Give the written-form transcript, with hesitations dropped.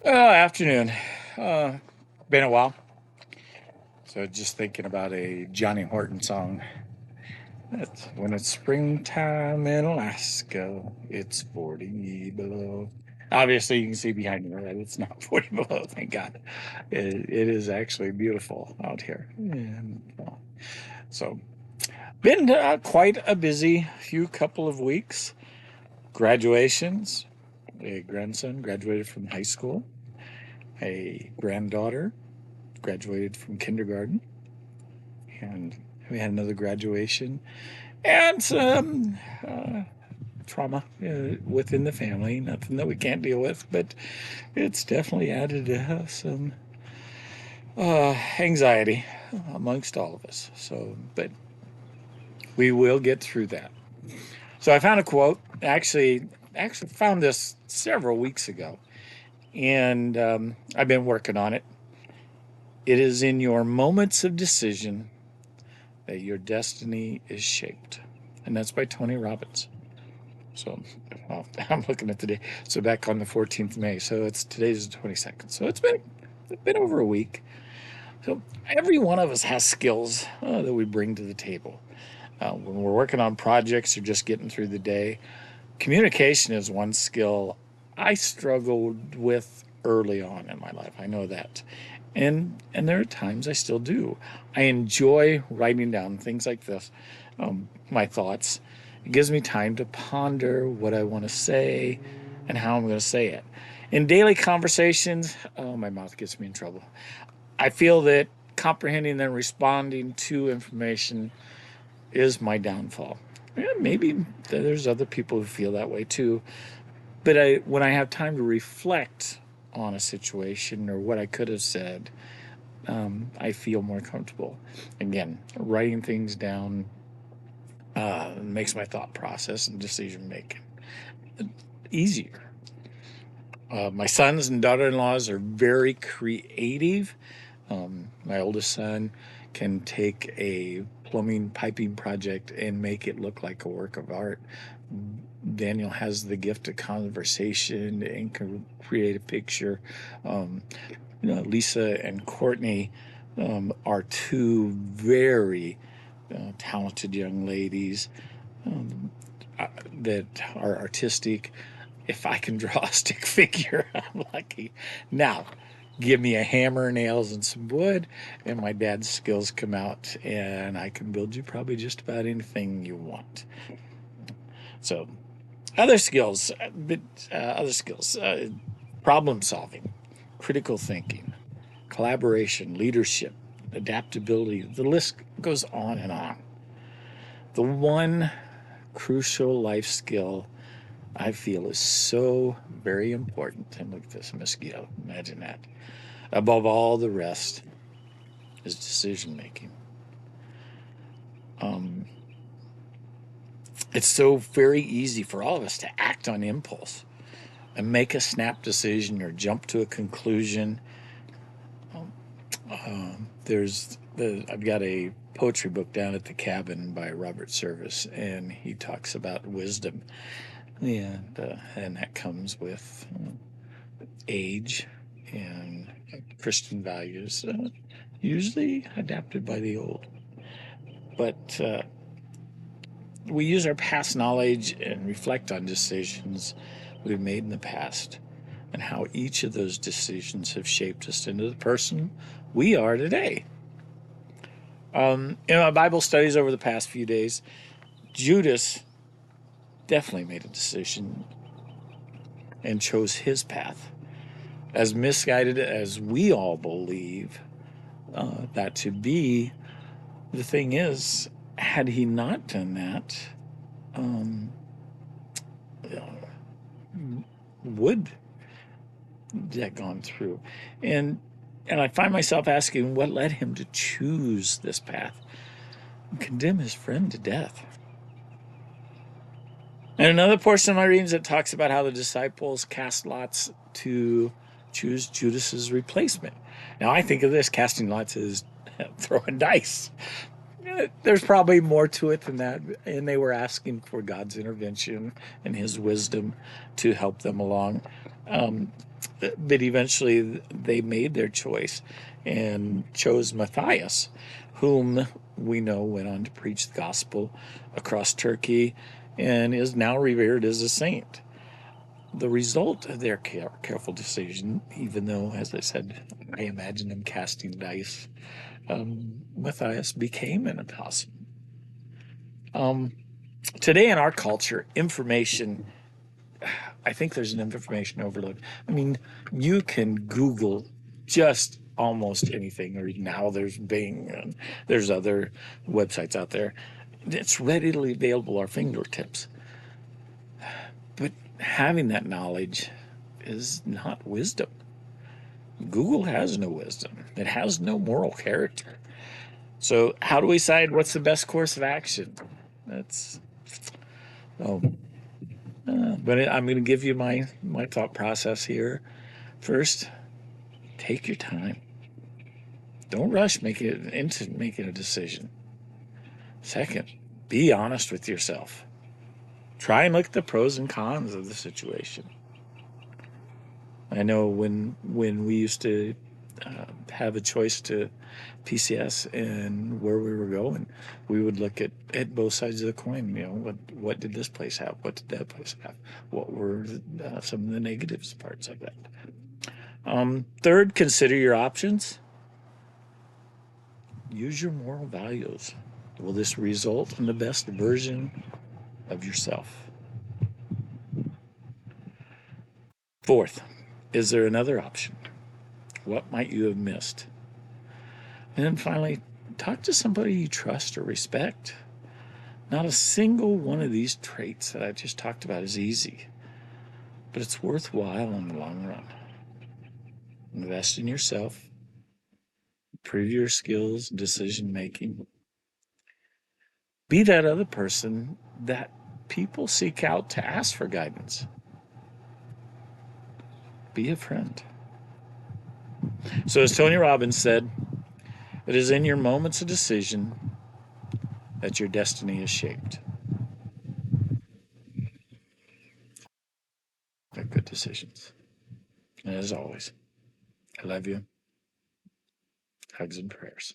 Afternoon. Uh, Been a while. So just thinking about a Johnny Horton song. That's when it's springtime in Alaska, it's 40 below. Obviously, you can see behind me that it's not 40 below, thank God. It is actually beautiful out here. So, been quite a busy few couple of weeks. Graduations. A grandson graduated from high school. A granddaughter graduated from kindergarten, and we had another graduation and some trauma within the family. Nothing that we can't deal with, but it's definitely added some anxiety amongst all of us. So, but we will get through that. So I found a quote. Actually found this several weeks ago, and I've been working on it. It is in your moments of decision that your destiny is shaped. And that's by Tony Robbins. So I'm looking at the day. So back on the 14th of May. So today's the 22nd. So it's been over a week. So every one of us has skills that we bring to the table. When we're working on projects or just getting through the day, communication is one skill I struggled with early on in my life. I know that. And there are times I still do. I enjoy writing down things like this, my thoughts. It gives me time to ponder what I want to say and how I'm going to say it. In daily conversations, oh, my mouth gets me in trouble. I feel that comprehending and responding to information is my downfall. Yeah, maybe there's other people who feel that way too. But when I have time to reflect on a situation or what I could have said, I feel more comfortable. Again, writing things down makes my thought process and decision making easier. My sons and daughter-in-laws are very creative. My oldest son can take a plumbing piping project and make it look like a work of art. Daniel has the gift of conversation and can create a picture. Lisa and Courtney are two very talented young ladies um, that are artistic. If I can draw a stick figure, I'm lucky. Now, give me a hammer, nails, and some wood, and my dad's skills come out, and I can build you probably just about anything you want. So, other skills, problem solving, critical thinking, collaboration, leadership, adaptability. The list goes on and on. The one crucial life skill I feel is so very important. And look at this mosquito. Imagine that. Above all the rest is decision making. Um, it's so very easy for all of us to act on impulse and make a snap decision or jump to a conclusion. I've got a poetry book down at the cabin by Robert Service, and he talks about wisdom, and that comes with age and Christian values, usually adapted by the old. But we use our past knowledge and reflect on decisions we've made in the past and how each of those decisions have shaped us into the person we are today. In my Bible studies over the past few days, Judas definitely made a decision and chose his path. As misguided as we all believe that to be, the thing is, had he not done that, would that gone through? And I find myself asking what led him to choose this path and condemn his friend to death. And another portion of my readings that talks about how the disciples cast lots to choose Judas's replacement. Now I think of this casting lots as throwing dice. There's probably more to it than that, and they were asking for God's intervention and His wisdom to help them along. But eventually they made their choice and chose Matthias, whom we know went on to preach the gospel across Turkey and is now revered as a saint. The result of their careful decision, even though, as I said, I imagine them casting dice, Matthias became an apostle. Um, Today in our culture, information, I think there's an information overload. I mean, you can Google just almost anything, or now there's Bing and there's other websites out there. It's readily available at our fingertips. But having that knowledge is not wisdom. Google has no wisdom. It has no moral character. So how do we decide what's the best course of action? That's oh, but I'm going to give you my thought process here. First, take your time. Don't rush making a decision. Second, be honest with yourself. Try and look at the pros and cons of the situation. I know when we used to have a choice to PCS and where we were going, we would look at both sides of the coin. You know, what did this place have? What did that place have? What were some of the negatives parts of that? Third, consider your options. Use your moral values. Will this result in the best version of yourself? Fourth, is there another option? What might you have missed? And then finally, talk to somebody you trust or respect. Not a single one of these traits that I just talked about is easy, but it's worthwhile in the long run. Invest in yourself, improve your skills, decision making. Be that other person that people seek out to ask for guidance. Be a friend. So, as Tony Robbins said, it is in your moments of decision that your destiny is shaped. Make good decisions. And as always, I love you. Hugs and prayers.